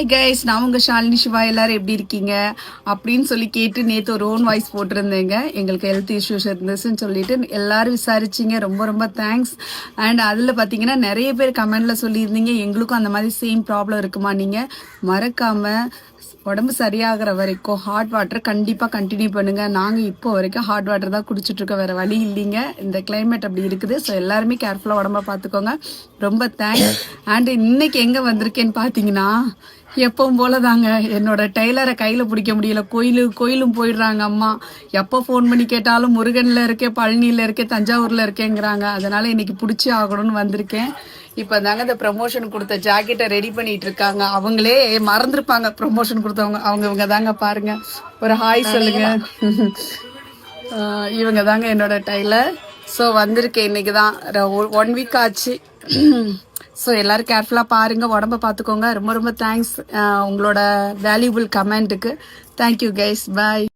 Guys, நான் உங்க ஷாலினி சிவா. எல்லாரும் எப்படி இருக்கீங்க அப்படின்னு சொல்லி கேட்டு நேற்று ஒரு ஓன் வாய்ஸ் போட்டிருந்தேங்க. எங்களுக்கு ஹெல்த் இஷ்யூஸ் இருந்துச்சுன்னு சொல்லிட்டு எல்லாரும் விசாரிச்சிங்க. ரொம்ப ரொம்ப தேங்க்ஸ். அண்ட் அதில் பார்த்தீங்கன்னா நிறைய பேர் கமெண்ட்ல சொல்லியிருந்தீங்க எங்களுக்கும் அந்த மாதிரி சேம் ப்ராப்ளம் இருக்குமா. நீங்கள் மறக்காம உடம்பு சரியாகிற வரைக்கும் ஹாட் வாட்டர் கண்டிப்பாக கண்டினியூ பண்ணுங்க. நாங்கள் இப்போ வரைக்கும் ஹாட் வாட்டர் தான் குடிச்சிட்டு இருக்கோம், வேற வழி இல்லைங்க. இந்த கிளைமேட் அப்படி இருக்குது. ஸோ எல்லாருமே கேர்ஃபுல்லாக உடம்ப பார்த்துக்கோங்க. ரொம்ப தேங்க்ஸ். அண்ட் இன்னைக்கு எங்கே வந்திருக்கேன்னு பார்த்தீங்கன்னா எப்பவும் போல தாங்க. என்னோட டெய்லரை கையில் பிடிக்க முடியல. கோயிலும் போயிடுறாங்க அம்மா. எப்போ ஃபோன் பண்ணி கேட்டாலும் முருகனில் இருக்கேன், பழனியில் இருக்கேன், தஞ்சாவூரில் இருக்கேங்கிறாங்க. அதனால இன்னைக்கு பிடிச்சி ஆகணும்னு வந்திருக்கேன். இப்போ தாங்க இந்த ப்ரமோஷன் கொடுத்த ஜாக்கெட்டை ரெடி பண்ணிட்டு இருக்காங்க. அவங்களே மறந்துருப்பாங்க ப்ரமோஷன் கொடுத்தவங்க. இவங்க தாங்க பாருங்க. ஒரு ஹாய் சொல்லுங்க. இவங்க தாங்க என்னோட டெய்லர். ஸோ வந்திருக்கேன் இன்னைக்கு தான். 1 வீக் ஆச்சு. ஸோ எல்லோரும் கேர்ஃபுல்லாக பாருங்கள், உடம்ப பார்த்துக்கோங்க. ரொம்ப ரொம்ப தேங்க்ஸ் உங்களோட வேல்யூபிள் கமெண்ட்டுக்கு. Thank you guys. பாய்.